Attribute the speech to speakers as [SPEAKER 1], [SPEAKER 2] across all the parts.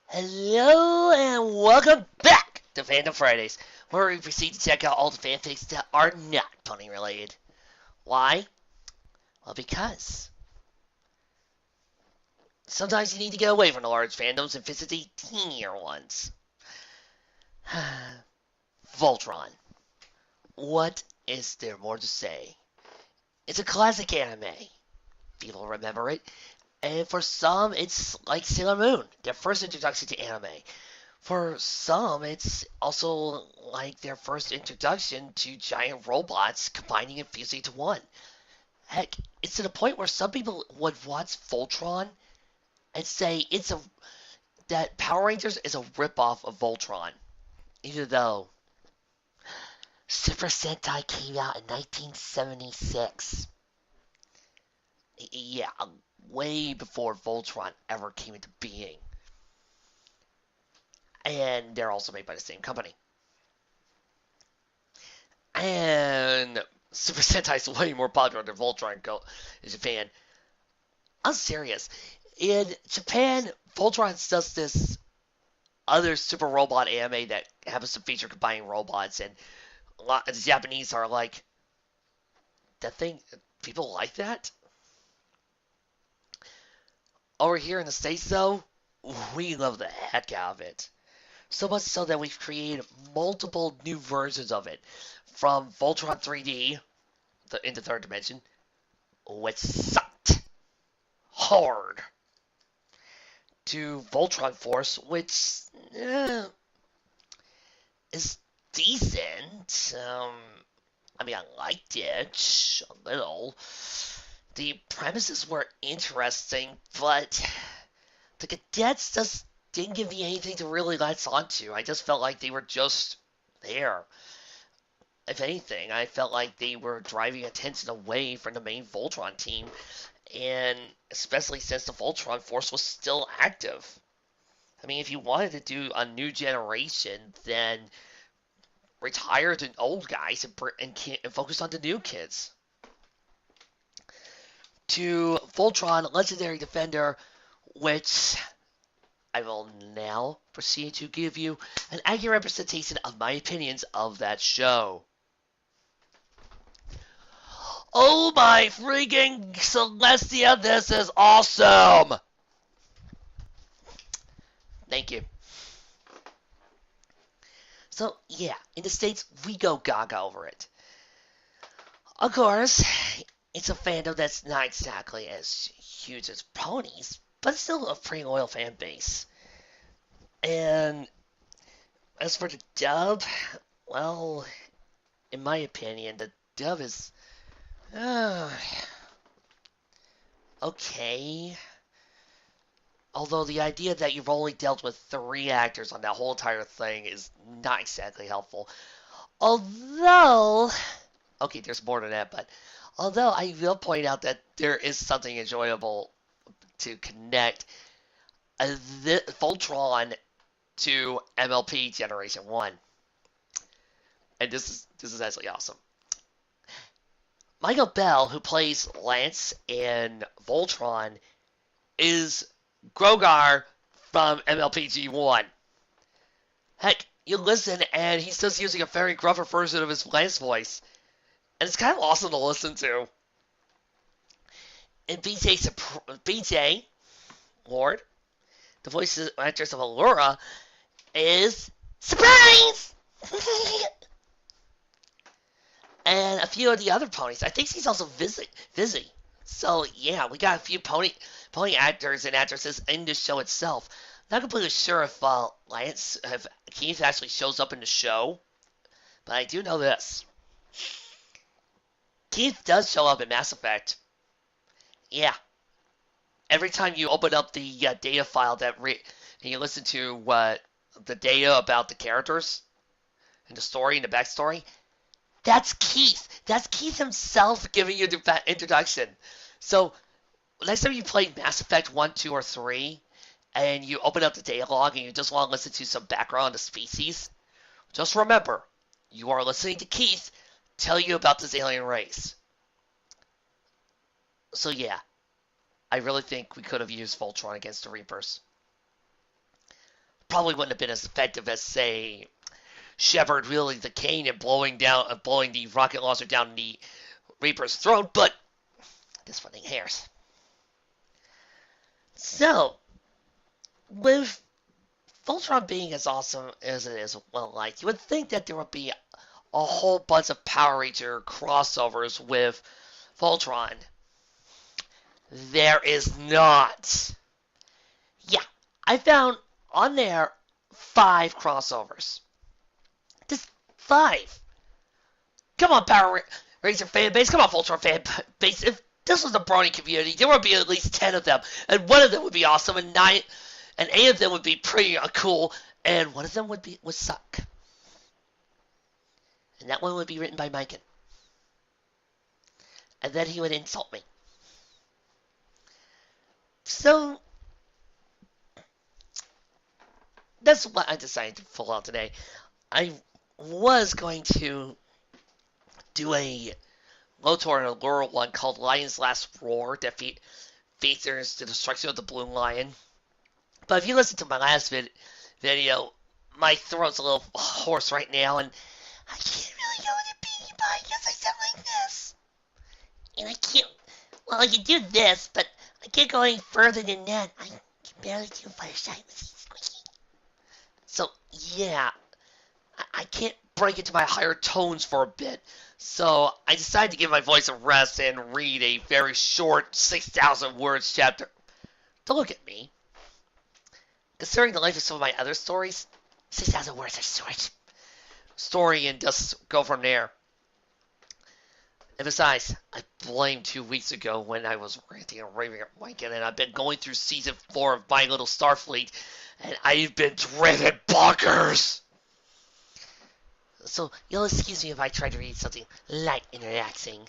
[SPEAKER 1] Hello and welcome back to Fandom Fridays, where we proceed to check out all the fanfics that are not pony related. Why? Well, because sometimes you need to get away from the large fandoms and visit the teenier ones. Voltron. What is there more to say? It's a classic anime. People remember it. And for some, it's like Sailor Moon, their first introduction to anime. For some, it's also like their first introduction to giant robots combining and fusing into one. Heck, it's to the point where some people would watch Voltron and say that Power Rangers is a ripoff of Voltron, even though Super Sentai came out in 1976. Yeah, way before Voltron ever came into being. And they're also made by the same company. And Super Sentai is way more popular than Voltron in Japan. I'm serious. In Japan, Voltron does this other super robot anime that happens to feature combining robots, and a lot of the Japanese are like, that thing, people like that? Over here in the States, though, we love the heck out of it. So much so that we've created multiple new versions of it. From Voltron 3D, in the third dimension, which sucked hard, to Voltron Force, which is decent. I mean, I liked it a little. The premises were interesting, but the cadets just didn't give me anything to really latch onto. I just felt like they were just there. If anything, I felt like they were driving attention away from the main Voltron team, and especially since the Voltron Force was still active. I mean, if you wanted to do a new generation, then retire the old guys and focus on the new kids. To Voltron Legendary Defender, which I will now proceed to give you an accurate representation of my opinions of that show. Oh my freaking Celestia, this is awesome! Thank you. So, yeah, in the States, we go gaga over it. Of course, it's a fandom that's not exactly as huge as ponies, but it's still a pretty loyal fan base. And as for the dub, well, in my opinion, the dub is okay. Although the idea that you've only dealt with 3 actors on that whole entire thing is not exactly helpful. Although, okay, there's more to that, but although I will point out that there is something enjoyable to connect Voltron to MLP Generation 1. And this is actually awesome. Michael Bell, who plays Lance in Voltron, is Grogar from MLPG 1. Heck, you listen and he's just using a very gruffer version of his Lance voice. And it's kind of awesome to listen to. And BJ Ward, the voice actress of Allura, is surprise! And a few of the other ponies. I think she's also Vizzy. So yeah, we got a few pony actors and actresses in the show itself. Not completely sure if Keith actually shows up in the show, but I do know this. Keith does show up in Mass Effect. Yeah. Every time you open up the data file and you listen to the data about the characters and the story and the backstory, that's Keith. That's Keith himself giving you the introduction. So, next time you play Mass Effect 1, 2, or 3, and you open up the data log and you just want to listen to some background on the species, just remember, you are listening to Keith tell you about this alien race. So yeah, I really think we could have used Voltron against the Reapers. probably wouldn't have been as effective as, say, Shepard wielding the cane and blowing the rocket launcher down the Reaper's throat, but this splitting hairs. So, with Voltron being as awesome as it is well liked, you would think that there would be a whole bunch of Power Ranger crossovers with Voltron. There is not. Yeah, I found on there 5 crossovers. Just 5. Come on, Power Ranger fan base. Come on, Voltron fan base. If this was the Brony community, there would be at least 10 of them, and one of them would be awesome, and 8 of them would be pretty cool, and one of them would suck. And that one would be written by Mikan. And then he would insult me. So that's what I decided to pull out today. I was going to do a Lotor and Allure one called Lion's Last Roar that features the destruction of the Blue Lion. But if you listen to my last video, my throat's a little hoarse right now, and I can't really go into Beanie Pie because I sound like this. And I can't, well, I can do this, but I can't go any further than that. I can barely do Fireshine with squeaky. So, yeah, I can't break into my higher tones for a bit. So, I decided to give my voice a rest and read a very short 6,000 words chapter. Don't look at me. Considering the length of some of my other stories, 6,000 words are short. Story and just go from there. And besides, I blamed 2 weeks ago when I was ranting and raving at Mikan, and I've been going through season 4 of My Little Starfleet, and I've been driven bonkers! So, you'll excuse me if I try to read something light and relaxing.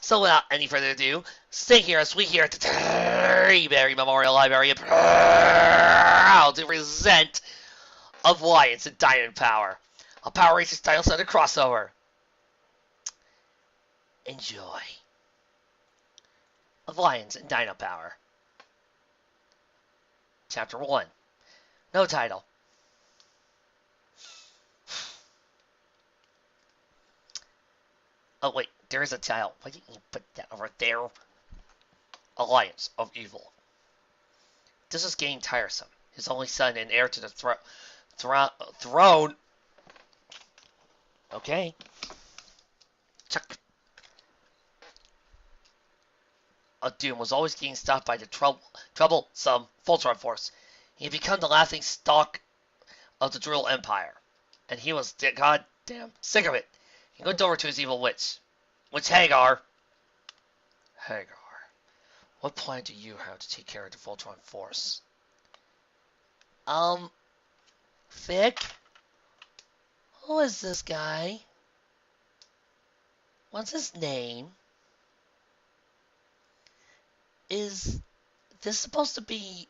[SPEAKER 1] So, without any further ado, stay here as we here at the Terryberry Memorial Library are proud to present Alliance and Dino Power, a Power Rangers style center crossover. Enjoy. Alliance and Dino Power. Chapter 1. No title. Oh wait, there is a title. Why didn't you put that over there? Alliance of Evil. This is getting tiresome. His only son and heir to the throne. Okay. Chuck. Doom was always getting stopped by the troublesome Voltron force. He had become the laughing stock of the Drill Empire, and he was goddamn sick of it. He looked over to his evil witch Hagar. Hagar, what plan do you have to take care of the Voltron force? Vic? Who is this guy? What's his name? Is this supposed to be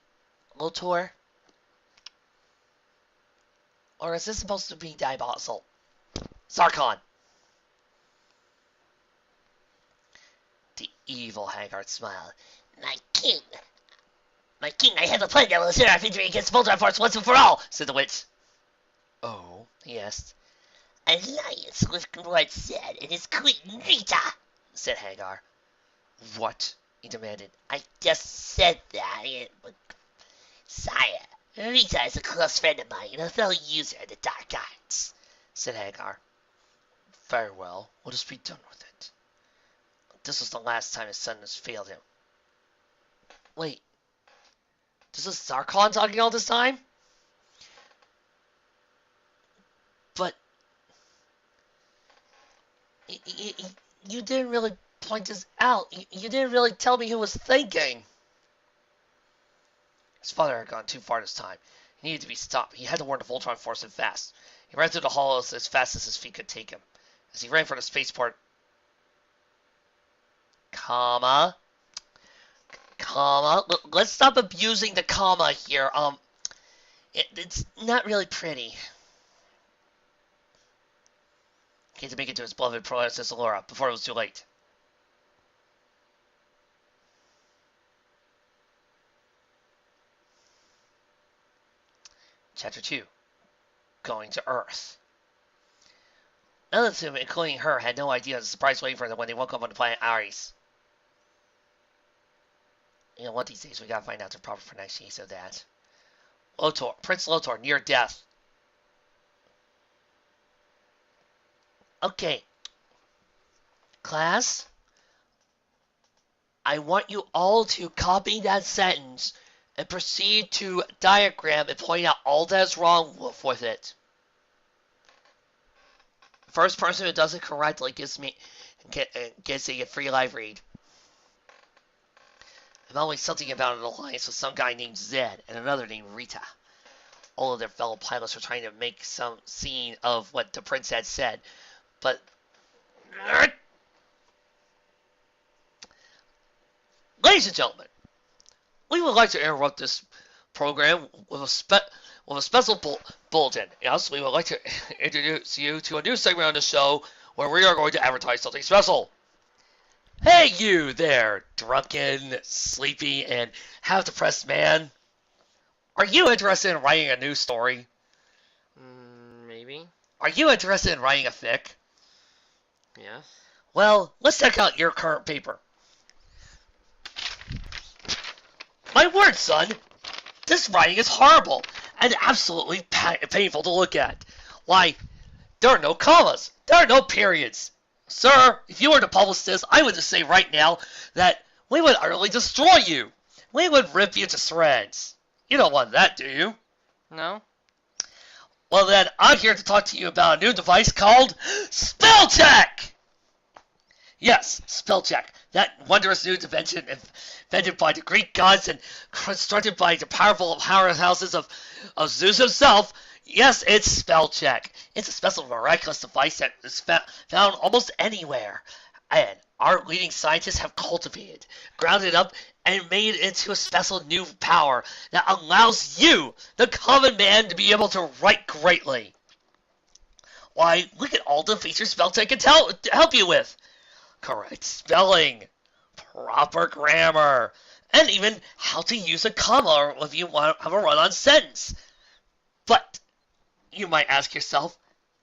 [SPEAKER 1] Lotor? Or is this supposed to be Diabossal? Zarkon! The evil Hagar smiled. My king, I have a plan that will assure our victory against Voltron Force once and for all, said the witch. Oh, he asked. Alliance with what said, and his queen Rita, said Hagar. What? He demanded. I just said that. Sire, Rita is a close friend of mine and a fellow user of the dark arts, said Hagar. Very well. Let us be done with it. This was the last time his son has failed him. Wait. This is Zarkon talking all this time? But you didn't really point this out. You didn't really tell me who was thinking. His father had gone too far this time. He needed to be stopped. He had to warn the Voltron force and fast. He ran through the halls as fast as his feet could take him. As he ran for the spaceport, comma. Let's stop abusing the comma here. It's not really pretty. He had to make it to his beloved Princess Laura before it was too late. Chapter 2. Going to Earth. None of them, including her, had no idea of the surprise waiting for them when they woke up on the planet Ares. You know, one of these days we gotta find out the proper pronunciation of that. Lotor, Prince Lotor, near death. Okay. Class, I want you all to copy that sentence and proceed to diagram and point out all that is wrong with it. First person who does it correctly gets a free live read. I'm always something about an alliance with some guy named Zed and another named Rita. All of their fellow pilots were trying to make some scene of what the prince had said, but ladies and gentlemen, we would like to interrupt this program with a special bulletin. Yes, we would like to introduce you to a new segment on the show where we are going to advertise something special. Hey you there, drunken, sleepy, and half-depressed man. Are you interested in writing a news story?
[SPEAKER 2] Maybe.
[SPEAKER 1] Are you interested in writing a fic?
[SPEAKER 2] Yes.
[SPEAKER 1] Well, let's check out your current paper. My word, son! This writing is horrible and absolutely painful to look at. Why, there are no commas. There are no periods. Sir, if you were to publish this, I would just say right now that we would utterly destroy you. We would rip you to shreds. You don't want that, do you?
[SPEAKER 2] No.
[SPEAKER 1] Well then, I'm here to talk to you about a new device called Spell Check! Yes, Spell Check. That wondrous new invention invented by the Greek gods and constructed by the powerful powerhouses of Zeus himself. Yes, it's Spell Check. It's a special miraculous device that is found almost anywhere. And our leading scientists have cultivated, grounded up, and made it into a special new power that allows you, the common man, to be able to write greatly. Why, look at all the features Spell Check can help you with. Correct spelling, proper grammar, and even how to use a comma if you want to have a run-on sentence. But you might ask yourself,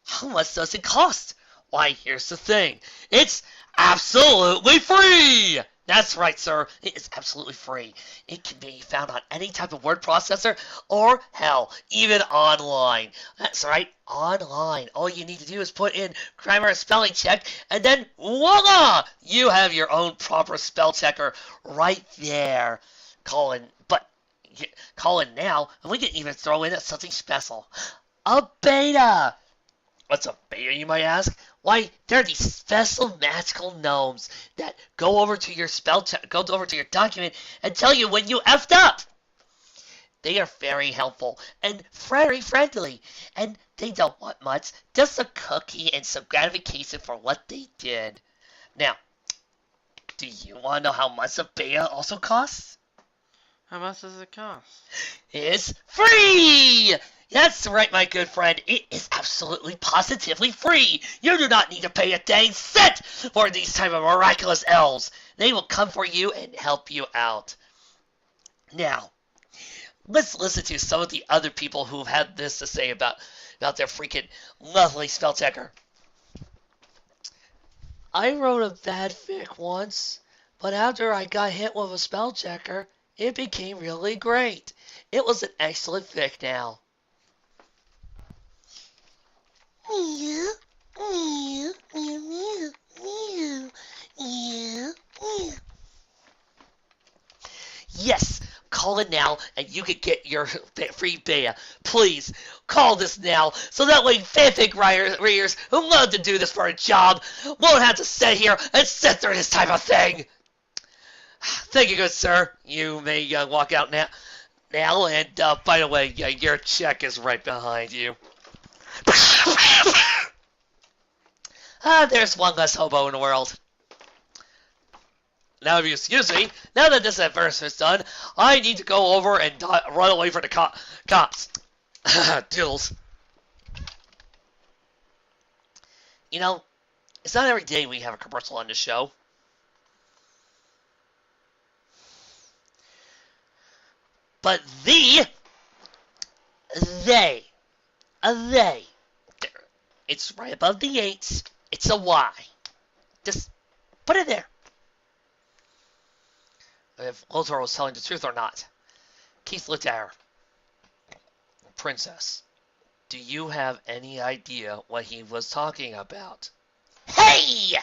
[SPEAKER 1] how much does it cost? Why, here's the thing. It's absolutely free! That's right, sir. It is absolutely free. It can be found on any type of word processor or, hell, even online. That's right, online. All you need to do is put in grammar and spelling check, and then voila! You have your own proper spell checker right there. Call in now, and we can even throw in something special. A beta! What's a beta, you might ask? Why, they're these special magical gnomes that go over to your document and tell you when you effed up. They are very helpful and very friendly, and they don't want much, just a cookie and some gratification for what they did. Now, do you want to know how much a beta also costs?
[SPEAKER 2] How much does it cost?
[SPEAKER 1] It's free! That's right, my good friend. It is absolutely positively free. You do not need to pay a dang cent for these type of miraculous elves. They will come for you and help you out. Now, let's listen to some of the other people who've had this to say about their freaking lovely spell checker. I wrote a bad fic once, but after I got hit with a spell checker, it became really great. It was an excellent fic now. Yes, call it now and you can get your free beta. Please, call this now so that way fanfic readers who love to do this for a job won't have to sit here and sit through this type of thing. Thank you, good sir. You may walk out now, and by the way, your check is right behind you. There's one less hobo in the world. Now, if you excuse me, now that this advertisement's done, I need to go over and run away from the cops. Toodles. You know, it's not every day we have a commercial on this show. But the They. A they. There. It's right above the H. It's a Y. Just put it there. If Lothar was telling the truth or not. Keith looked at her. Princess, do you have any idea what he was talking about? Hey!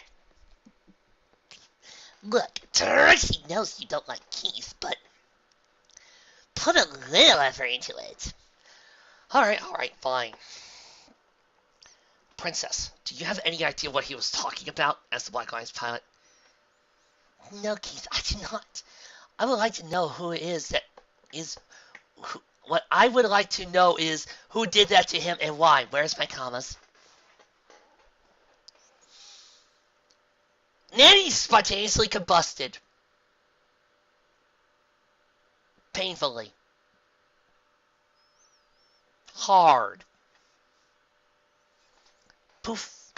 [SPEAKER 1] Look, Tracy knows you don't like Keith, but put a little effort into it. Alright, fine. Princess, do you have any idea what he was talking about? Asked the Black Lion's pilot. No, Keith, I do not. I would like to know who it is that is... What I would like to know is who did that to him and why. Where's my commas? Nanny spontaneously combusted. Painfully. Hard. Poof.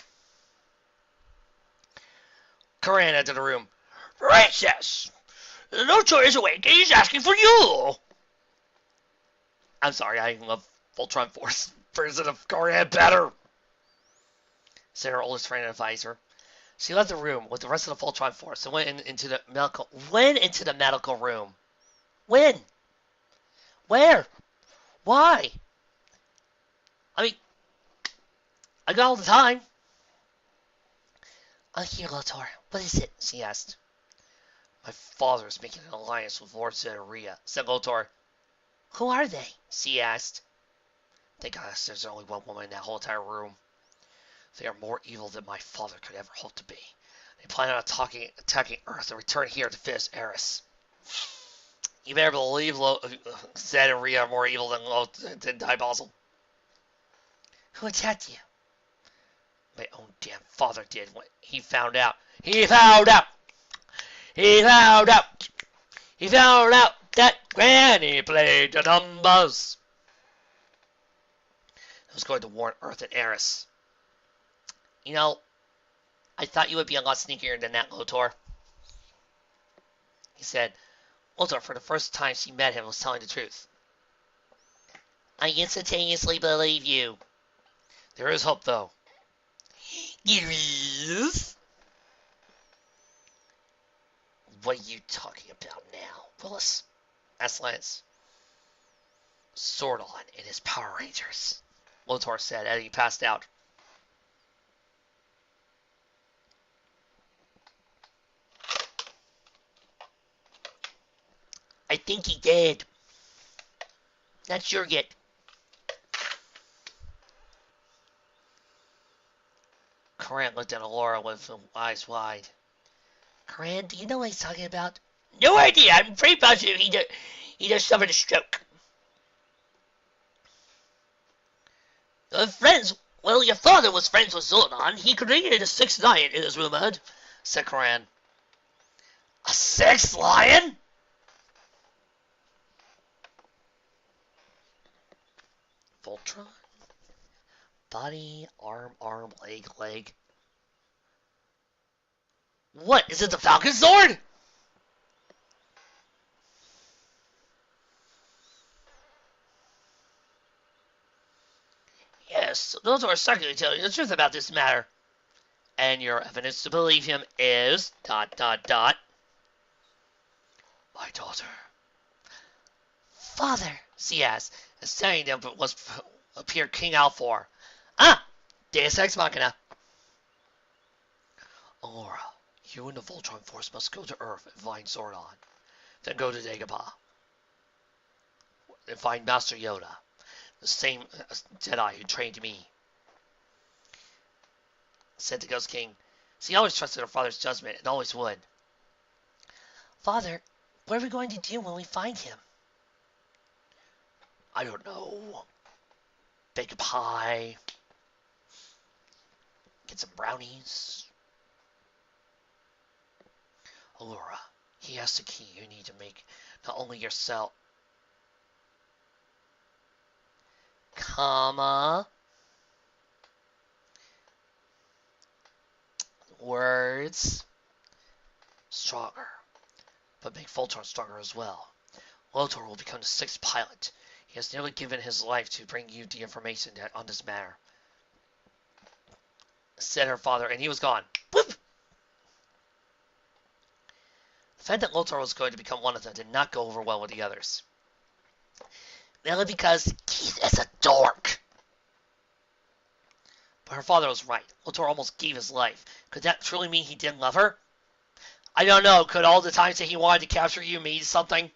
[SPEAKER 1] Coran entered the room. Princess! The Notor is awake and he's asking for you! I'm sorry, I love Voltron Force version of Coran better, said her oldest friend and advisor. She left the room with the rest of the Voltron Force and went into the medical room. When? Where? Why? I mean, I got all the time. Here, Lothar. What is it? She asked. My father is making an alliance with Lord Zedaria, said Lothar. Who are they? She asked. Thank goodness there's only one woman in that whole entire room. They are more evil than my father could ever hope to be. They plan on attacking Earth and return here to finish Eris. You better believe Zed and Rhea are more evil than Diabossel. Who attacked you? My own damn father did when he found out. He found out that Granny played the numbers. I was going to warn Earth and Eris. You know, I thought you would be a lot sneakier than that, Lothar. He said. Lothar, for the first time she met him, was telling the truth. I instantaneously believe you. There is hope, though. There is? What are you talking about now, Willis? Asked Lance. Sordon and his Power Rangers, Lothar said as he passed out. I think he did. Not sure yet. Coran looked at Alora with eyes wide. Coran, do you know what he's talking about? No idea. I'm pretty positive he just suffered a stroke. Well, your father was friends with Zordon. He created a sixth lion, it is rumored, said Coran. A sixth lion? Voltron? Body, arm, leg. What? Is it the Falcon Sword? Yes, those are secretly telling you the truth about this matter. And your evidence to believe him is... ... My daughter. Father, she asked, and staring them appeared King Alfor. Ah! Deus Ex Machina. Alora, you and the Voltron Force must go to Earth and find Zordon. Then go to Dagobah. And find Master Yoda, the same Jedi who trained me. Said the Ghost King. She always trusted her father's judgment and always would. Father, what are we going to do when we find him? I don't know. Bake a pie. Get some brownies. Alora, he has the key you need to make not only yourself, words stronger, but make Voltron stronger as well. Lothar will become the sixth pilot. He has nearly given his life to bring you the information on this matter, said her father, and he was gone. Boop! The fact that Lothar was going to become one of them did not go over well with the others. Mainly because Keith is a dork. But her father was right. Lothar almost gave his life. Could that truly mean he didn't love her? I don't know. Could all the times that he wanted to capture you mean something?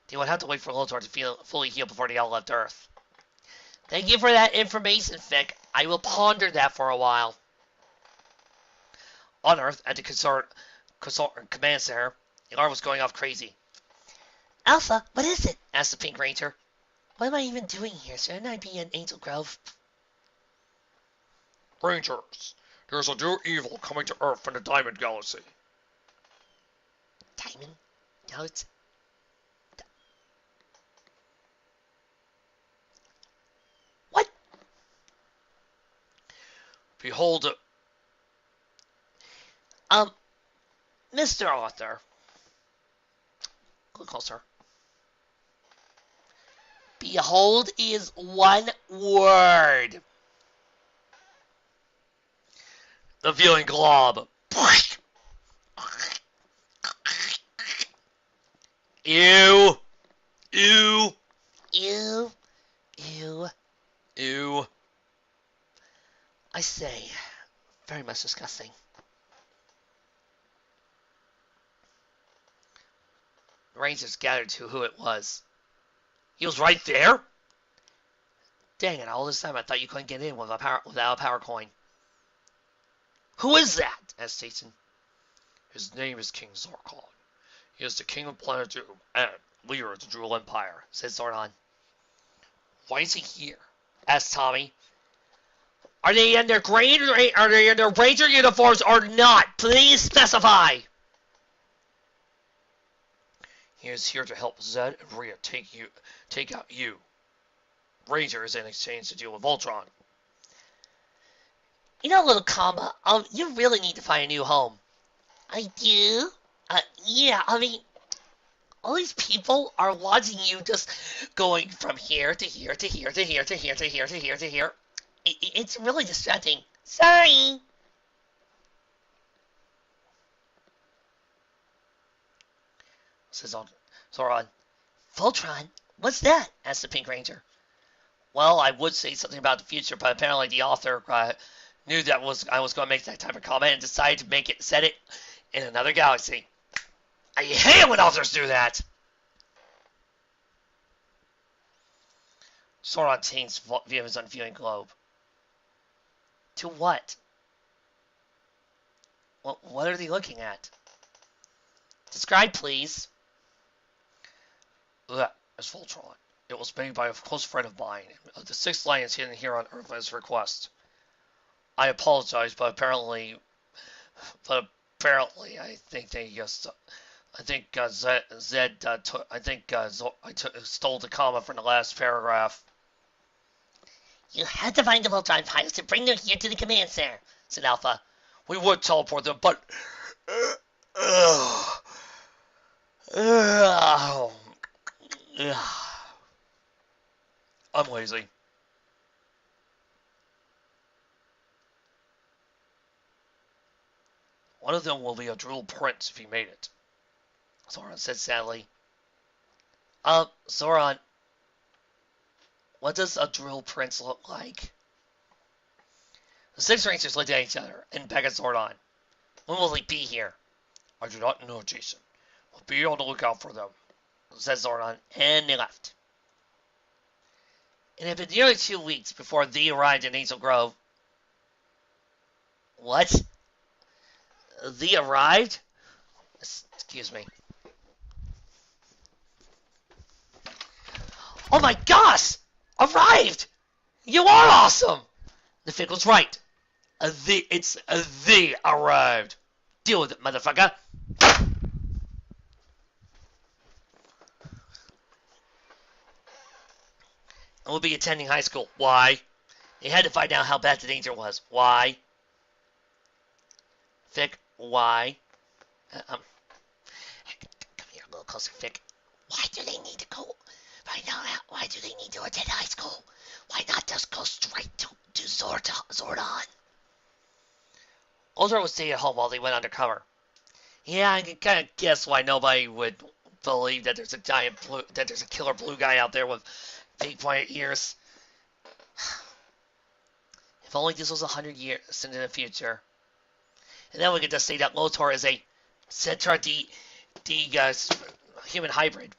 [SPEAKER 1] They would have to wait for Lothar to fully heal before they all left Earth. Thank you for that information, Vic. I will ponder that for a while. On Earth, at the command center, the alarm was going off crazy. Alpha, what is it? Asked the Pink Ranger. What am I even doing here? Shouldn't I be in Angel Grove?
[SPEAKER 3] Rangers, there's a new evil coming to Earth from the Diamond Galaxy.
[SPEAKER 1] Diamond Galaxy? What?
[SPEAKER 3] Behold,
[SPEAKER 1] Mr. Arthur. Go closer. Behold is one word.
[SPEAKER 3] the viewing glob. Ew. Ew.
[SPEAKER 1] Ew. Ew.
[SPEAKER 3] Ew.
[SPEAKER 1] I say, very much disgusting. The Rangers gathered to who it was.
[SPEAKER 3] He was right there?
[SPEAKER 1] Dang it, all this time I thought you couldn't get in without a power coin.
[SPEAKER 3] Who is that?
[SPEAKER 1] Asked Jason.
[SPEAKER 3] His name is King Zarkon. He is the king of planet Doom and leader of the Jewel Empire,
[SPEAKER 1] Said Zordon.
[SPEAKER 3] Why is he here?
[SPEAKER 1] Asked Tommy. Are they in their ranger uniforms or not? Please specify.
[SPEAKER 3] He is here to help Zed and Rhea take out you. Rangers in exchange to deal with Voltron.
[SPEAKER 1] You know, little comma, you really need to find a new home. I do? Yeah, I mean, all these people are watching you just going from here to here to here to here to here to here to here to here. It's really distracting. Sorry. Says Zoran. Voltron? What's that? Asked the Pink Ranger. Well, I would say something about the future, but apparently the author knew that I was going to make that type of comment and decided to set it in another galaxy. I hate it when authors do that. Zoran changed views on viewing globe. To what? Well, what are they looking at? Describe, please.
[SPEAKER 3] That is Voltron. It was made by a close friend of mine. The Sixth Line is hidden here on Earth at his request. I apologize, but apparently, I think they just, I think Zed stole the comma from the last paragraph. You had to find the Voltron pilots to bring them here to the command center, said Alpha. We would teleport them, but I'm lazy. One of them will be a Drool Prince if he made it, Zoran said sadly.
[SPEAKER 1] Zoran, what does a Drool Prince look like?
[SPEAKER 3] The six Rangers looked at each other and back at Zordon.
[SPEAKER 1] When will he be here?
[SPEAKER 3] I do not know, Jason. We'll be on the lookout for them,
[SPEAKER 1] said Zordon, and they left. It had been nearly 2 weeks before they arrived in Angel Grove. What? They arrived? Excuse me. Oh my gosh! Arrived! You are awesome! The Fig was right. They arrived. Deal with it, motherfucker. I will be attending high school. Why? They had to find out how bad the danger was. Why? Vic, why? Come here a little closer, Vic.
[SPEAKER 3] Why do they need to go right now? Why do they need to attend high school? Why not just go straight to Zordon?
[SPEAKER 1] Ultra was staying at home while they went undercover. Yeah, I can kind of guess why nobody would believe that there's a killer blue guy out there with fake pointed ears. If only this was 100 years into the future. And then we could just say that Lotor is a Centra D human hybrid.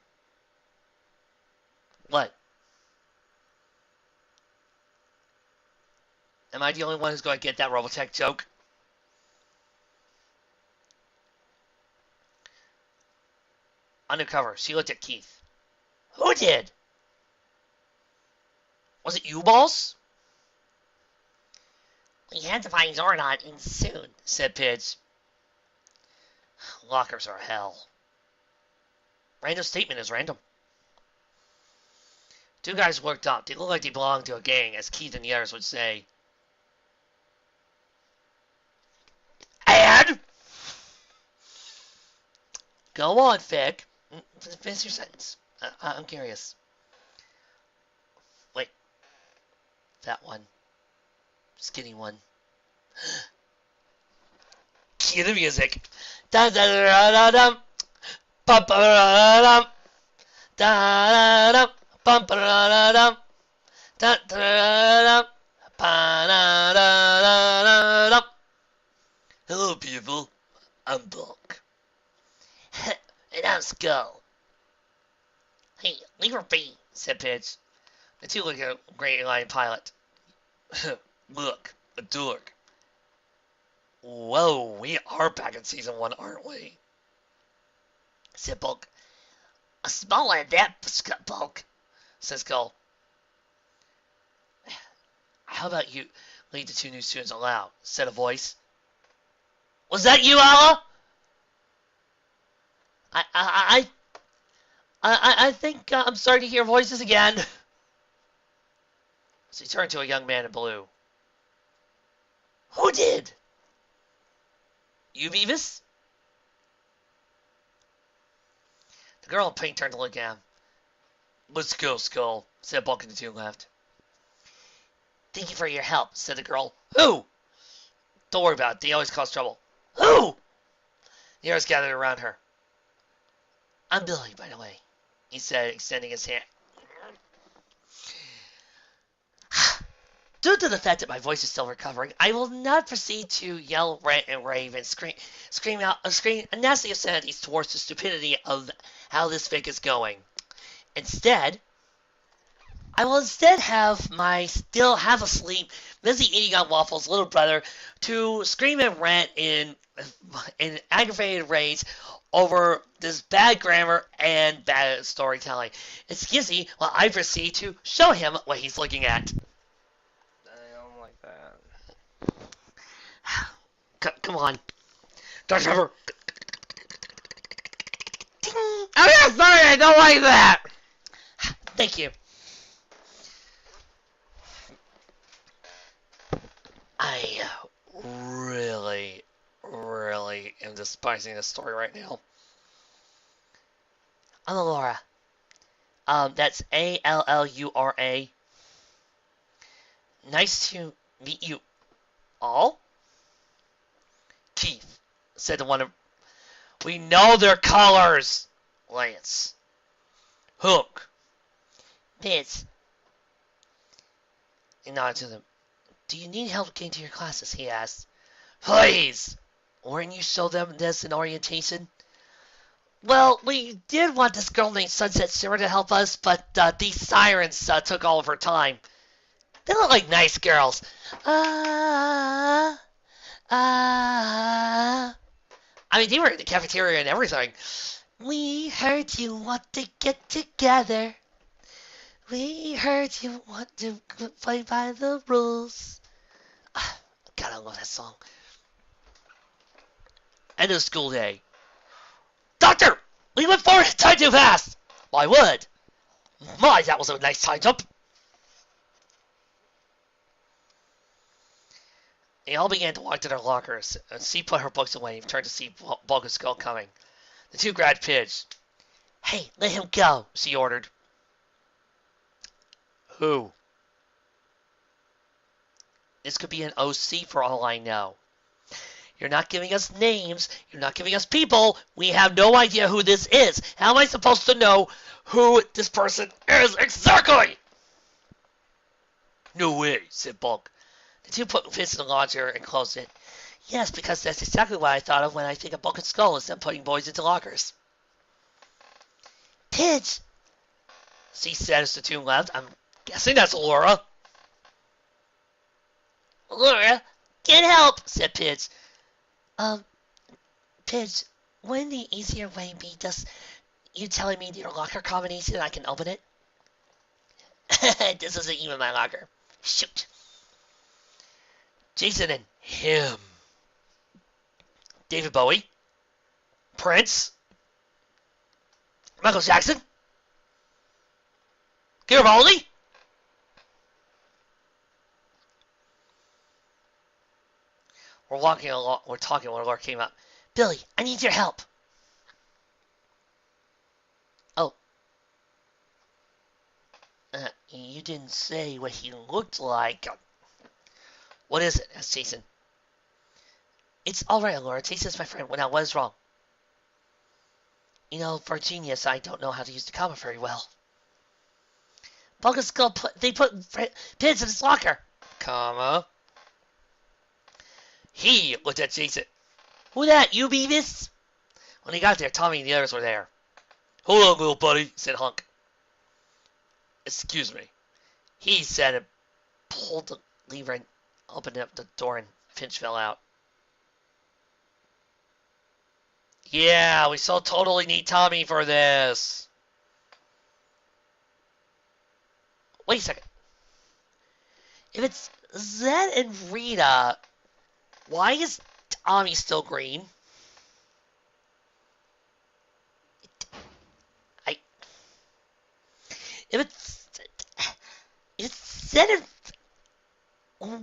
[SPEAKER 1] What? Am I the only one who's going to get that Robotech joke? Undercover, she looked at Keith. Who did? Was it you, boss?
[SPEAKER 3] We had to find Zordon in soon,
[SPEAKER 1] said Pidge. Lockers are hell. Random statement is random. Two guys worked up. They looked like they belonged to a gang, as Keith and the others would say. And? Go on, Vic. Finish your sentence. I'm curious. Wait. That one. Skinny one. Cue the music. Da da da da dum. Bum ba da dum. Da da dum. Bum ba da dum. Da da dum. Ba da da dum. Hello, people. I'm Bulk.
[SPEAKER 3] And I'm Skull.
[SPEAKER 1] Hey, leave her be, said Pidge. The two looked at a Great Line pilot. Look, a dork. Whoa, we are back in season 1, aren't we?
[SPEAKER 3] Said Bulk. A small one, that Bulk,
[SPEAKER 1] said Skull. How about you lead the two new students aloud, said a voice. Was that you, Ala? I think I'm starting to hear voices again. So he turned to a young man in blue. Who did? You, Beavis? The girl in pink turned to look at him. Let's go, Skull, said Bulk, and the two left. Thank you for your help, said the girl. Who? Don't worry about it. They always cause trouble. Who? The others gathered around her. I'm Billy, by the way, he said, extending his hand. Due to the fact that my voice is still recovering, I will not proceed to yell, rant, and rave and scream a nasty obscenities towards the stupidity of how this fic is going. Instead, I will have my still half asleep, busy eating on waffles little brother to scream and rant in aggravated rage over this bad grammar and bad storytelling. Excuse me while I proceed to show him what he's looking at.
[SPEAKER 2] I don't like that.
[SPEAKER 1] Come on. Dr. Trevor.
[SPEAKER 2] Oh, yeah, sorry, I don't like that.
[SPEAKER 1] Thank you. I really am despising this story right now. I'm Laura. That's Allura. Nice to meet you all. Keith, said the one of... We know their colors! Lance. Hook.
[SPEAKER 3] Piz.
[SPEAKER 1] He nodded to them. Do you need help getting to your classes? He asked. Please! Weren't you show them this in orientation? Well, we did want this girl named Sunset Sarah to help us, but these sirens took all of her time. They look like nice girls. I mean, they were in the cafeteria and everything. We heard you want to get together. We heard you want to play by the rules. God, I love that song. End of school day. Doctor! We went forward in time too fast! Well, I would. My, that was a nice time jump. They all began to walk to their lockers, and C put her books away and turned to see Bulk and Skull coming. The two grabbed Pidge.
[SPEAKER 3] Hey, let him go, she ordered.
[SPEAKER 1] Who?
[SPEAKER 3] This could be an OC for all I know. You're not giving us names. You're not giving us people. We have no idea who this is. How am I supposed to know who this person is exactly?
[SPEAKER 1] No way, said Bulk.
[SPEAKER 3] The two put fists in the launcher and closed it. Yes, because that's exactly what I thought of when I think of Bulk and Skull instead of putting boys into lockers. Pidge, she said as the two left. I'm guessing that's Laura. Laura, get help, said Pidge. Pidge, wouldn't the easier way be just you telling me your locker combination and I can open it? This isn't even my locker. Shoot. Jason and him. David Bowie. Prince. Michael Jackson. Garibaldi. We're walking along. We're talking when Laura came up. Billy, I need your help. Oh. You didn't say what he looked like. What is it? Asked Jason. It's all right, Laura. Jason's my friend. Now, what is wrong? You know, for a genius, I don't know how to use the comma very well. Bulk and Skull they put pins in his locker.
[SPEAKER 1] Comma.
[SPEAKER 3] He looked at Jason. Who that, you Beavis? When he got there, Tommy and the others were there.
[SPEAKER 1] Hold on, little buddy,
[SPEAKER 3] said Hunk.
[SPEAKER 1] Excuse me.
[SPEAKER 3] He said and pulled the lever and opened up the door and Finch fell out.
[SPEAKER 1] Yeah, we so totally need Tommy for this.
[SPEAKER 3] Wait a second. If it's Zed and Rita, why is Tommy still green? If it's Zed and...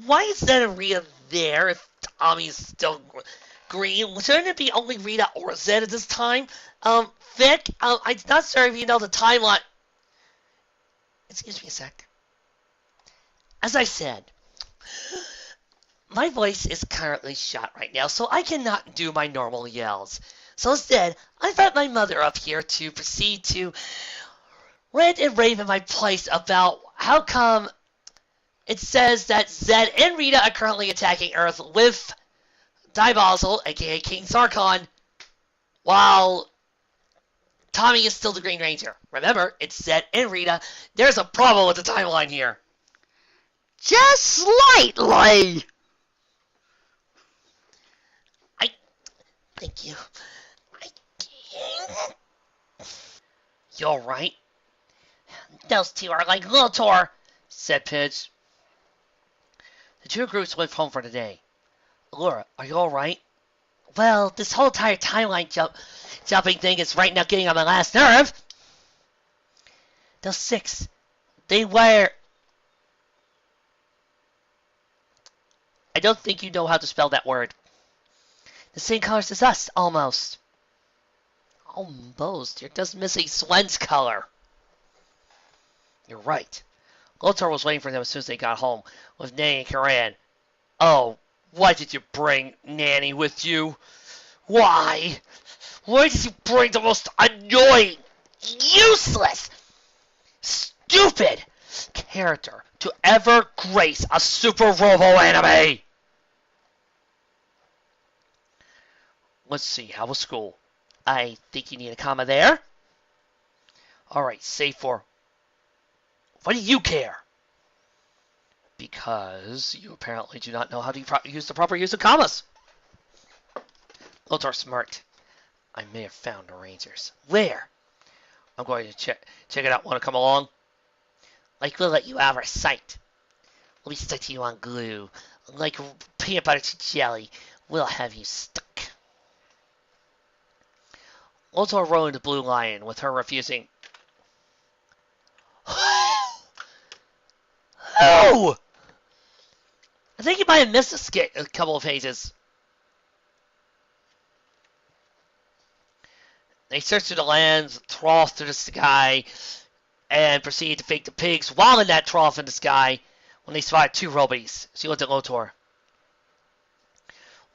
[SPEAKER 3] Why is Zed and Rita there if Tommy's still green? Shouldn't it be only Rita or Zed at this time? Vic, I'm not sure if you know the timeline. Excuse me a sec. As I said, my voice is currently shot right now, so I cannot do my normal yells. So instead, I brought my mother up here to proceed to rant and rave in my place about how come it says that Zed and Rita are currently attacking Earth with Diabozel, aka King Sarkon, while Tommy is still the Green Ranger. Remember, it's Zed and Rita. There's a problem with the timeline here.
[SPEAKER 2] Just slightly.
[SPEAKER 3] Thank you. You alright? Those two are like Lotor, said Pidge. The two groups went home for the day. Laura, are you alright? Well, this whole entire timeline jumping thing is right now getting on my last nerve. Those six, they wear... I don't think you know how to spell that word. The same colors as us, almost. Almost? You're just missing Swen's color. You're right. Lothar was waiting for them as soon as they got home, with Nanny and Karan. Oh, why did you bring Nanny with you? Why? Why did you bring the most annoying, useless, stupid character to ever grace a Super Robo anime? Let's see, how was school? I think you need a comma there. Alright, save for... Why do you care? Because you apparently do not know how to use the proper use of commas. Lothar smirked. I may have found the Rangers. Where? I'm going to check it out. Want to come along? Like we'll let you out of our sight. Let me stick to you on glue. Like peanut butter to jelly. We'll have you stuck. Lothar rode into Blue Lion, with her refusing. Oh! I think you might have missed a couple of pages. They search through the lands, trough through the sky, and proceed to fake the pigs while in that trough in the sky when they spot two Robies. She looked at Lotor.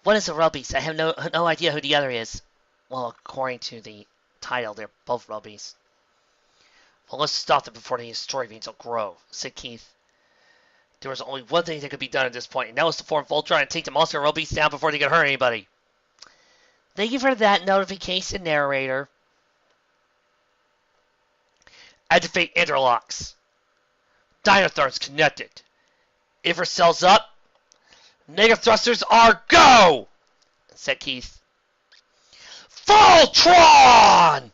[SPEAKER 3] What is a Robies? I have no idea who the other is. Well, according to the title, they're both Robies. Well, let's stop them before they destroy Angel Grove, said Keith. There was only one thing that could be done at this point, and that was to form Voltron and take the monster Robies down before they could hurt anybody. Thank you for that notification, narrator. Activate interlocks. Dino thrusters connected. If her cells up, negative thrusters are go! Said Keith. Voltron!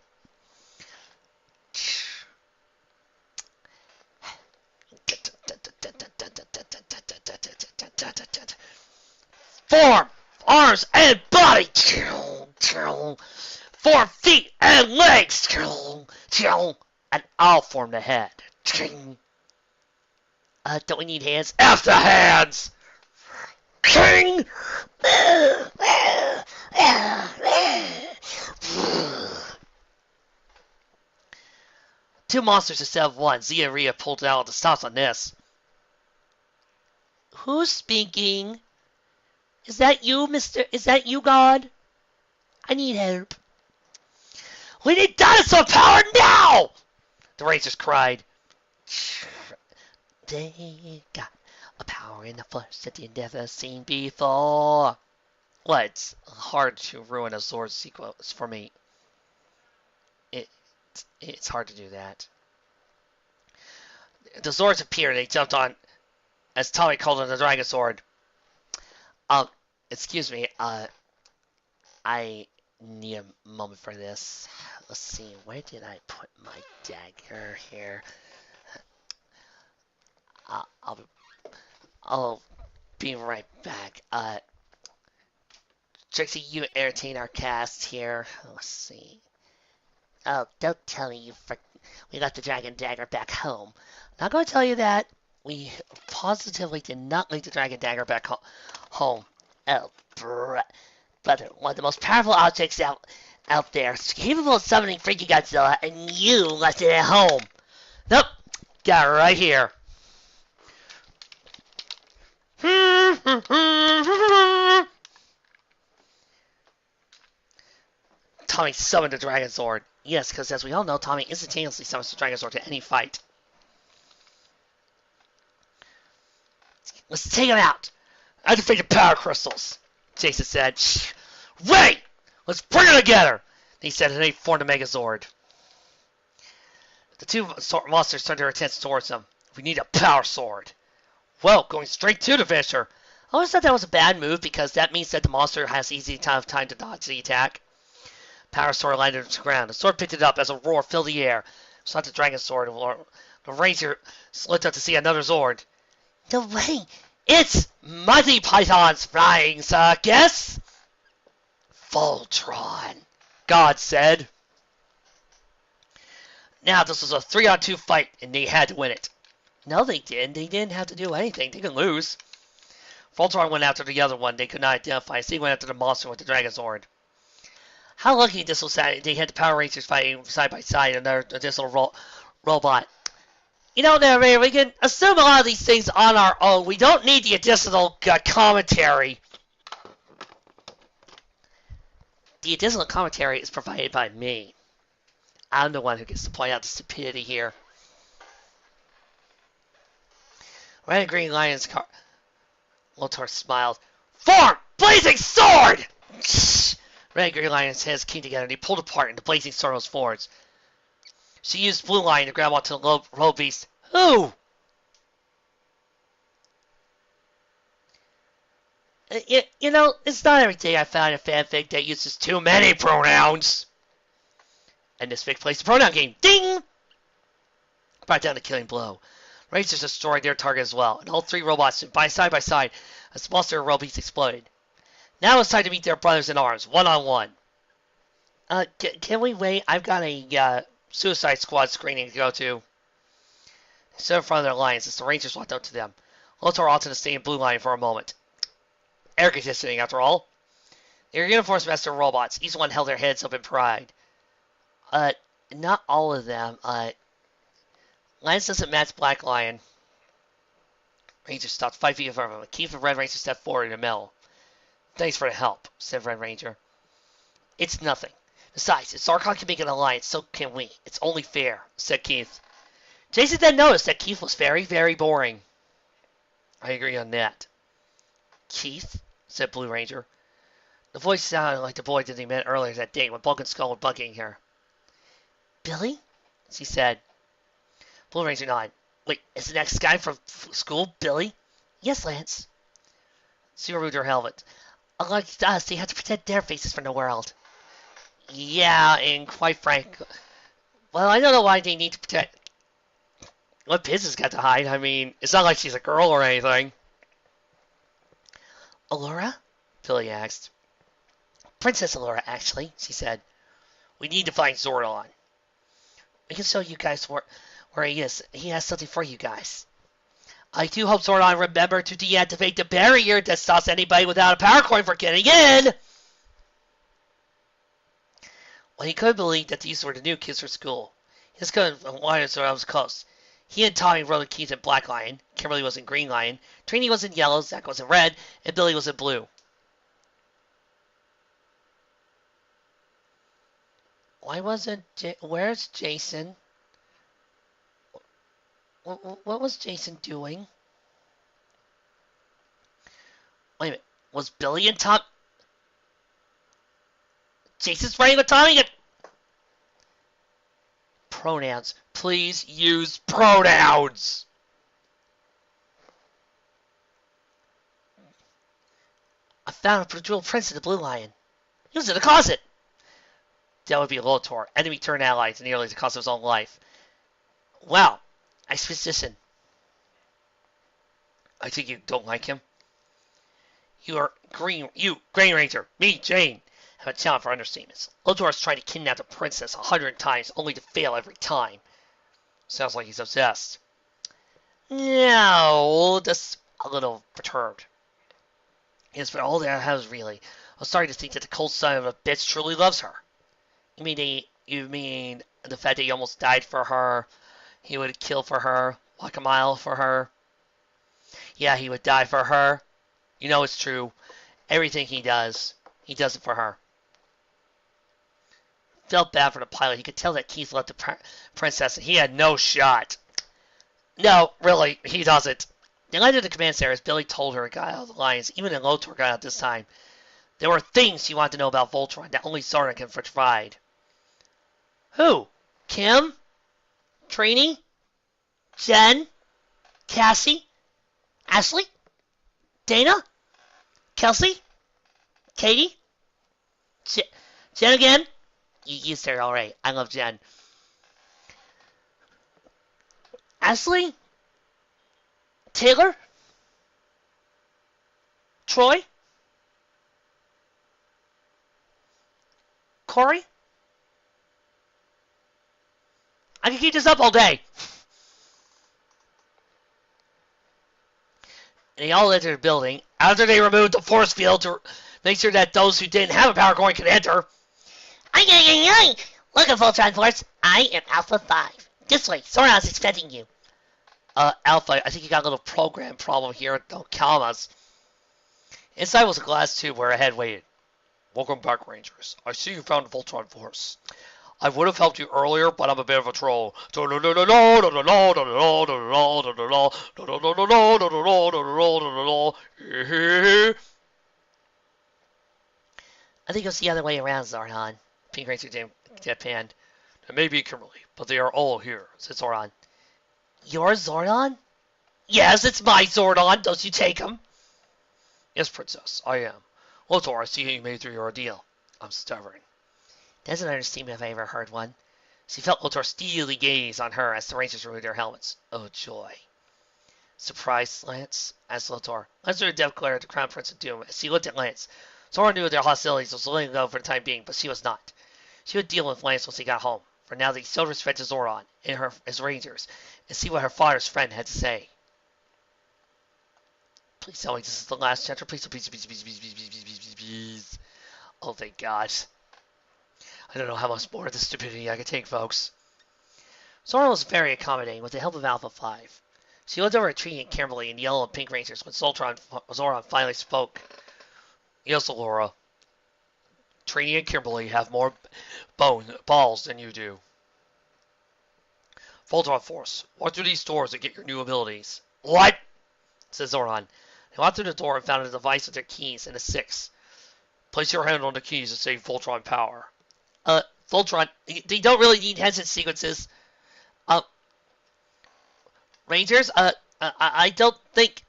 [SPEAKER 3] Form, arms, and body. 4 feet and legs. And I'll form the head. Don't we need hands? After hands! King! Two monsters instead of one. Zia and Rhea pulled out the stops on this. Who's speaking? Is that you, Mister? Is that you, God? I need help. We need dinosaur power now! The Rangers cried. They got a power in the flesh that they never seen before. Well, it's hard to ruin a Zord sequence for me. It's hard to do that. The Zords appeared and they jumped on, as Tommy called it, the Dragon Sword. Excuse me, I need a moment for this. Let's see, where did I put my dagger here? I'll be right back. Trixie, you entertain our cast here. Let's see. Oh, don't tell me we got the dragon dagger back home. Not going to tell you that. We positively did not leave the dragon dagger back home. Oh, brother, one of the most powerful objects out there, capable of summoning freaky Godzilla, and you left it at home. Nope, got it right here. Tommy summoned the Dragon Sword. Yes, because as we all know, Tommy instantaneously summons the Dragon Sword to any fight. Let's take him out. Activate the power crystals, Jason said. Shh. Wait! Let's bring it together! He said, and they formed a Megazord. The two monsters turned their attention towards them. We need a power sword. Well, going straight to the finisher. I always thought that was a bad move because that means that the monster has easy time to dodge the attack. Power sword landed on the ground. The sword picked it up as a roar filled the air. It's not the dragon sword. The ranger looked up to see another Zord. No way! It's Monty Python's Flying Circus! Voltron, God said. Now, this was a 3-on-2 fight, and they had to win it. No, they didn't. They didn't have to do anything. They could lose. Voltron went after the other one they could not identify, so he went after the monster with the Dragon Sword. How lucky this was that they had the Power Rangers fighting side by side and this little robot. You know, narrator, we can assume a lot of these things on our own. We don't need the additional commentary. The additional commentary is provided by me. I'm the one who gets to point out the stupidity here. Red and Green Lion's car. Lotor smiled. Form! Blazing Sword! Red and Green Lion's heads came together and he pulled apart and the blazing sword was forwards. She used Blue Lion to grab onto the low beast. Who? You know, it's not every day I found a fanfic that uses too many pronouns. And this fic plays the pronoun game. Ding! Brought down the killing blow. Rangers destroyed their target as well, and all three robots stood side by side as monster robots exploded. Now it's time to meet their brothers in arms, one-on-one. Can we wait? I've got a Suicide Squad screening to go to. They stood in front of their lines as the Rangers walked up to them. Lotor onto the same blue line for a moment. Air conditioning, after all. Their uniforms matched their robots. Each one held their heads up in pride. Uh, not all of them. Lance doesn't match Black Lion. Ranger stopped 5 feet in front of him. Keith and Red Ranger stepped forward in the middle. Thanks for the help, said Red Ranger. It's nothing. Besides, if Zarkon can make an alliance, so can we. It's only fair, said Keith. Jason then noticed that Keith was very, very boring. I agree on that. Keith, said Blue Ranger. The voice sounded like the boy that he met earlier that day when Bulk and Skull were bugging her. Billy? She said. Blue Ranger nodded. Wait, is the next guy from school Billy? Yes, Lance. She removed her helmet. Unlike us, they have to protect their faces from the world. Yeah, and quite frank, well, I don't know why they need to protect. What business got to hide? I mean, it's not like she's a girl or anything. Allura? Billy asked. Princess Allura, actually, she said. We need to find Zordon. We can show you guys where he is. He has something for you guys. I do hope Zordon remember to deactivate the barrier that stops anybody without a power coin from getting in. Well, he couldn't believe that these were the new kids for school. He just couldn't why Zordon was close. He and Tommy rode with Keith in Black Lion. Kimberly was in Green Lion. Trini was in yellow. Zach was in red. And Billy was in blue. Why wasn't... Where's Jason? What was Jason doing? Wait a minute. Was Billy and Tom... Jason's riding with Tommy and... Pronouns. Please use pronouns! I found a jewel prince in the Blue Lion. He was in the closet! That would be Lotor. Enemy turned allies nearly at the cost of his own life. Wow. Nice position. I think you don't like him. You, Green Ranger. Me, Jane. Have a talent for understatements. Lotor is trying to kidnap the princess 100 times, only to fail every time. Sounds like he's obsessed. No, just a little perturbed. Yes, but all that has really. I'm starting to think that the cold son of a bitch truly loves her. You mean the fact that he almost died for her? He would kill for her, walk a mile for her. Yeah, he would die for her. You know it's true. Everything he does it for her. Felt bad for the pilot. He could tell that Keith loved the princess, and he had no shot. No, really, he doesn't. They landed at the command center as Billy told her it got out of the lines. Even in Lotor got out this time. There were things she wanted to know about Voltron that only Zordon can provide. Who? Kim? Trini? Jen? Cassie? Ashley? Dana? Kelsey? Katie? Jen again? You used her alright. I love Jen. Ashley? Taylor? Troy? Corey? I can keep this up all day. And they all entered the building after they removed the force field to make sure that those who didn't have a power coin could enter. Look at Voltron Force. I am Alpha 5. This way, Zordon's expecting you. Alpha, I think you got a little program problem here. Don't calm us. Inside was a glass tube where a head waited. Welcome back, Rangers. I see you found the Voltron Force. I would have helped you earlier, but I'm a bit of a troll. I think it's the other way around, Zordon. Pink Ranger deadpanned. It may be Kimberly, but they are all here, said Zordon. Your Zordon? Yes, it's my Zordon. Don't you take him? Yes, Princess, I am. Lotor, I see how you made through your ordeal. I'm stubborn. That's an understatement if I ever heard one. She felt Lotor's steely gaze on her as the Rangers removed their helmets. Oh, joy. Surprised, Lance? Asked Lotor. Lance threw a death glare at the Crown Prince of Doom as he looked at Lance. Zordon knew their hostilities was letting go for the time being, but she was not. She would deal with Lance once he got home, for now they showed respect to Zordon and her as Rangers, and see what her father's friend had to say. Please tell me this is the last chapter. Please, please, please, please, please, please, please, please, please, please. Oh, thank God. I don't know how much more of this stupidity I can take, folks. Zora was very accommodating with the help of Alpha 5. She looked over at Trini and Kimberly and Yellow and Pink Rangers when Zora finally spoke. Yes, Laura. Trini and Kimberly have more balls than you do. Voltron Force, walk through these doors and get your new abilities. What? Said Zoran. He walked through the door and found a device with their keys and a 6. Place your hand on the keys to save Voltron power. Voltron, you don't really need hesitant sequences. Rangers, I don't think...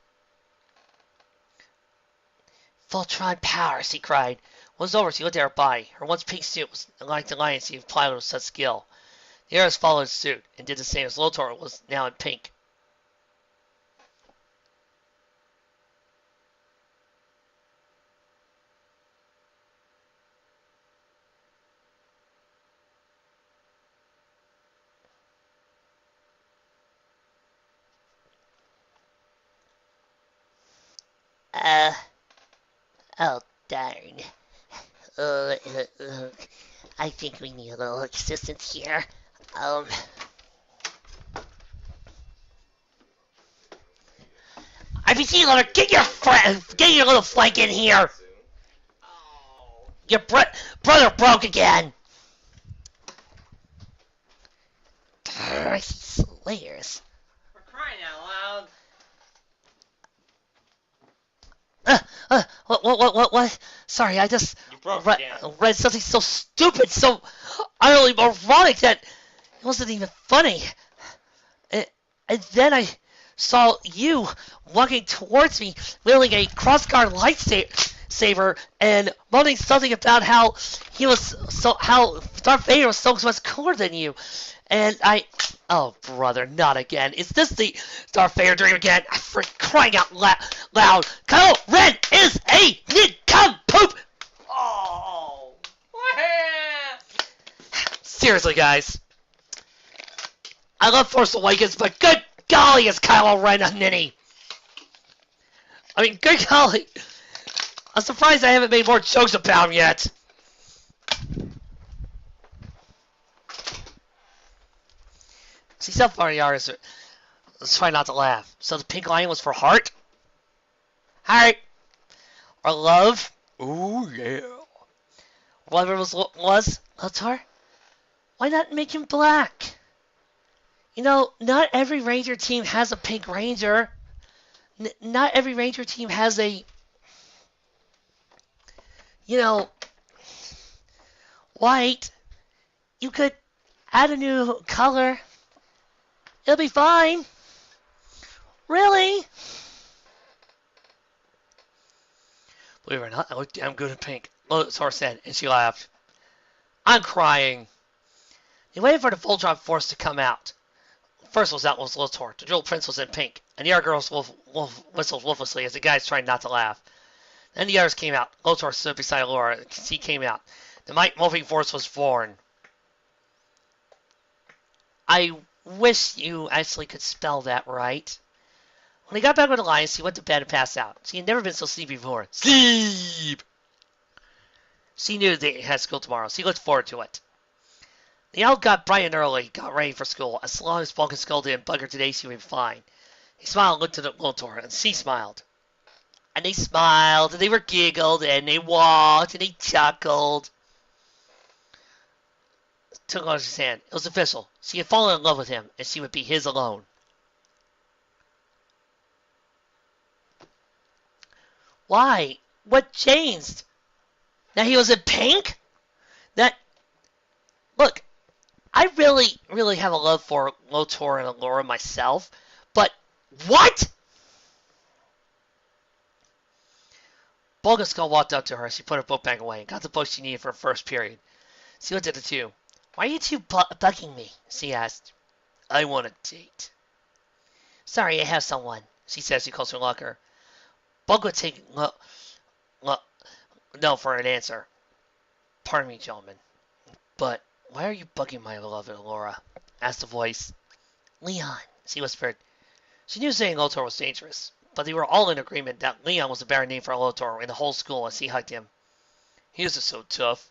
[SPEAKER 3] Voltron power, she cried. When it was over, she looked at her body. Her once pink suit was like the lion she applied with such skill. The others followed suit and did the same as Lotor was now in pink. Oh, darn. I think we need a little assistance here. I beseech you, get your little flank in here. Your brother broke again. Slayers.
[SPEAKER 4] For crying out
[SPEAKER 3] loud. What? Sorry, I just read something so stupid, so utterly moronic that it wasn't even funny. And then I saw you walking towards me, wielding a crossguard lightsaber, and mumbling something about how how Darth Vader was so much cooler than you. And oh brother, not again. Is this the Darth Vader dream again? For crying out loud, Kylo Ren is a nincompoop!
[SPEAKER 4] Oh!
[SPEAKER 3] Seriously, guys. I love Force Awakens, but good golly, is Kylo Ren a ninny? I mean, good golly. I'm surprised I haven't made more jokes about him yet. See, so far, let's try not to laugh. So the pink lion was for heart? Heart. Or love? Ooh, yeah. Whatever was Lotar? Why not make him black? You know, not every Ranger team has a pink Ranger. Not every Ranger team has a, white. You could add a new color. It'll be fine. Really? Believe it or not, I look damn good in pink. Lotar said, and she laughed. I'm crying. They waited for the Voltron Force to come out. First was out was Lotor. The Drill Prince was in pink, and the other girls whistled wolflessly as the guys tried not to laugh. Then the others came out. Lotor stood beside Laura. He came out. The Might Morphing Force was born. I wish you actually could spell that right. When he got back with the Lions, he went to bed and passed out. She had never been so sleepy before. Sleep! She knew they had school tomorrow. She looked forward to it. They all got bright and early, got ready for school. As long as Vulcan scolded and bugged her today, she would be fine. He smiled and looked at Lotor, and she smiled. And they smiled, and they were giggled, and they walked, and they chuckled. Took on his hand. It was official. She had fallen in love with him, and she would be his alone. Why? What changed? Now he was in pink? Look, I really have a love for Lotor and Allura myself, but what? Bulgaskull walked up to her as she put her book bag away and got the book she needed for her first period. She looked at the two. Why are you two bugging me? She asked. I want a date. Sorry, I have someone, she said as she closed her locker. Bug would take no for an answer. Pardon me, gentlemen, but why are you bugging my beloved Allura? Asked the voice. Leon, she whispered. She knew saying Lotor was dangerous, but they were all in agreement that Leon was a better name for Lotor in the whole school as she hugged him. He isn't so tough.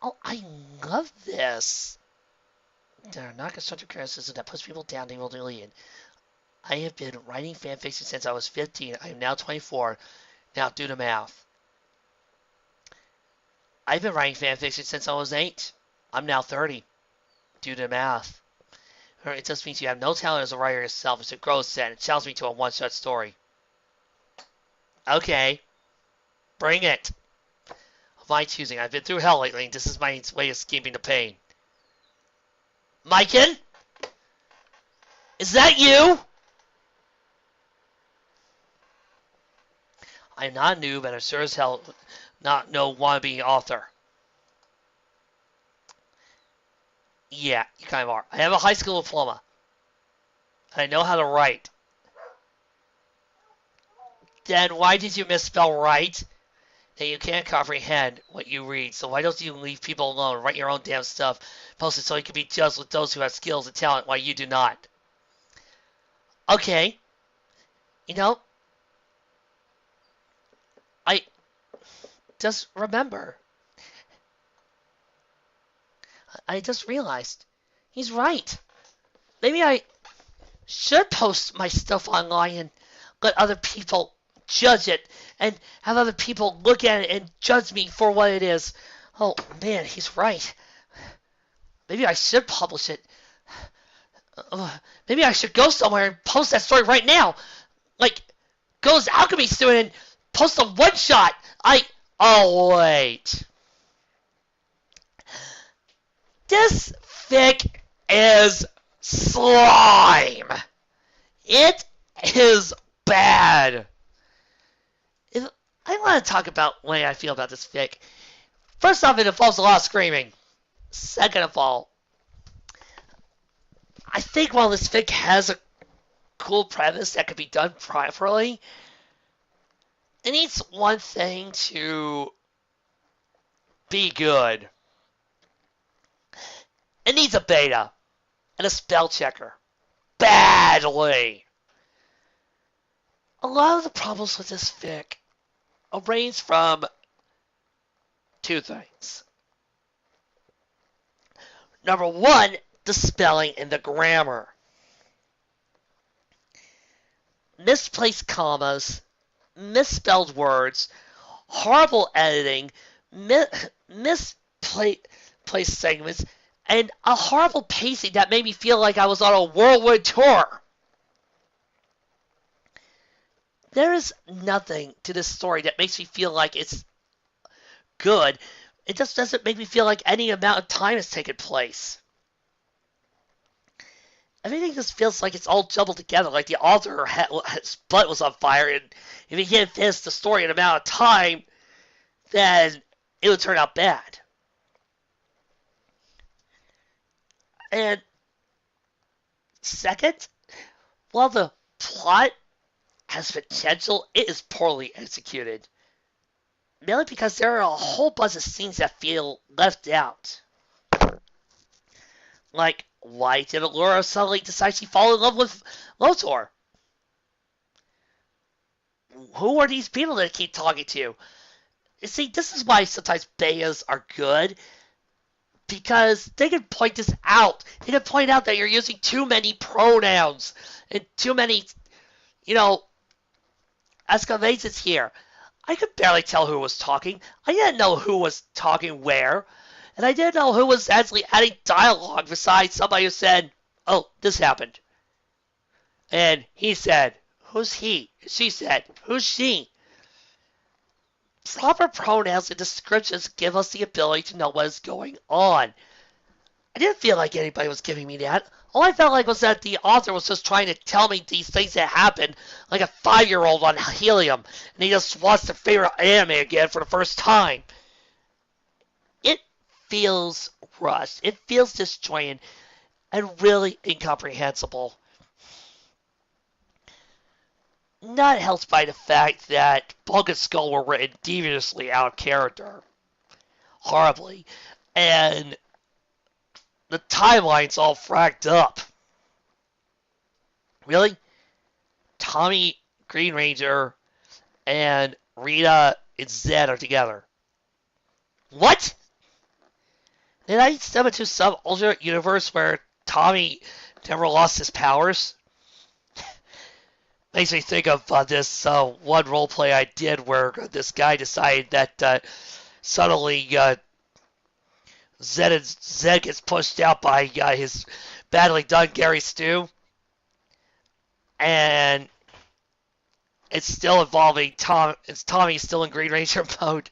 [SPEAKER 3] Oh, I love this. There are not constructive criticism that puts people down, they will delete. I have been writing fanfiction since I was 15. I am now 24. Now do the math. I've been writing fanfiction since I was 8. I'm now 30. Do the math. It just means you have no talent as a writer yourself. It's a growth set. It challenged me to a one-shot story. Okay. Bring it. Of my choosing. I've been through hell lately, and this is my way of escaping the pain. Myken? Is that you? I'm not a noob, and I'm sure as hell not no wannabe author. Yeah, you kind of are. I have a high school diploma. I know how to write. Then why did you misspell right? That you can't comprehend what you read, so why don't you leave people alone, write your own damn stuff, post it so you can be judged with those who have skills and talent while you do not. Okay. You know, I just remember. I just realized. He's right. Maybe I should post my stuff online and let other people judge it and have other people look at it and judge me for what it is. Oh, man, he's right. Maybe I should publish it. Maybe I should go somewhere and post that story right now. Like, go as alchemy student and post a one-shot. Oh, wait. This fic is slime. It is bad. I want to talk about the way I feel about this fic. First off, it involves a lot of screaming. Second of all, I think while this fic has a cool premise that could be done properly, it needs one thing to be good. It needs a beta and a spell checker. Badly. A lot of the problems with this fic range from two things. Number one, the spelling and the grammar. Misplaced commas, misspelled words, horrible editing, misplaced segments, and a horrible pacing that made me feel like I was on a whirlwind tour. There is nothing to this story that makes me feel like it's good. It just doesn't make me feel like any amount of time has taken place. Everything just feels like it's all jumbled together, like the author his butt was on fire, and if he can't finish the story in an amount of time, then it would turn out bad. And second, while the plot has potential, it is poorly executed. Mainly because there are a whole bunch of scenes that feel left out. Like, why did Allura suddenly decide she fall in love with Lotor? Who are these people that keep talking to? You see, this is why sometimes betas are good. Because they can point this out. They can point out that you're using too many pronouns and too many, exclamations here. I could barely tell who was talking. I didn't know who was talking where. And I didn't know who was actually adding dialogue besides somebody who said, oh, this happened. And he said, who's he? She said, who's she? Proper pronouns and descriptions give us the ability to know what is going on. I didn't feel like anybody was giving me that. All I felt like was that the author was just trying to tell me these things that happened like a 5-year-old on helium, and he just wants their favorite anime again for the first time. It feels rushed. It feels disjointed and really incomprehensible. Not helped by the fact that Bulk and Skull were written deviously out of character. Horribly. And the timeline's all fracked up. Really? Tommy, Green Ranger, and Rita and Zed are together. What? Did I step into some alternate universe where Tommy never lost his powers? Makes me think of this one roleplay I did where this guy decided that suddenly Zed gets pushed out by his badly done Gary Stu, and it's still involving Tom. It's Tommy still in Green Ranger mode.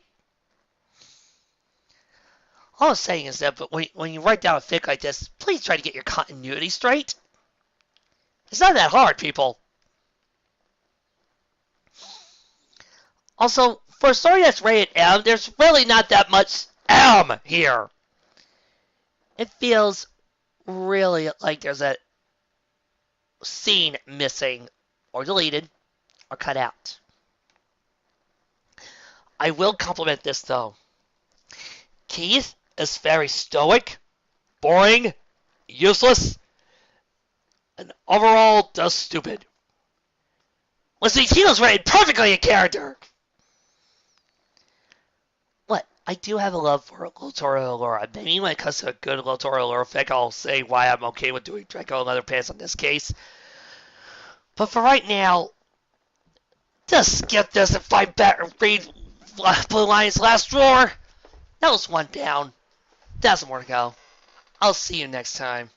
[SPEAKER 3] All I'm saying is that, but when you write down a fic like this, please try to get your continuity straight. It's not that hard, people. Also, for a story that's rated M, there's really not that much M here. It feels really like there's a scene missing, or deleted, or cut out. I will compliment this, though. Keith is very stoic, boring, useless, and overall just stupid. Listen, Tino's rated perfectly in character. What? I do have a love for Lotorio Laura. Maybe when it comes to a good Lotorio Laura fic, I'll say why I'm okay with doing Draco and Leatherpants on this case. But for right now, just skip this and find better and read Blue Lion's last drawer. That was one down. That's more to go. I'll see you next time.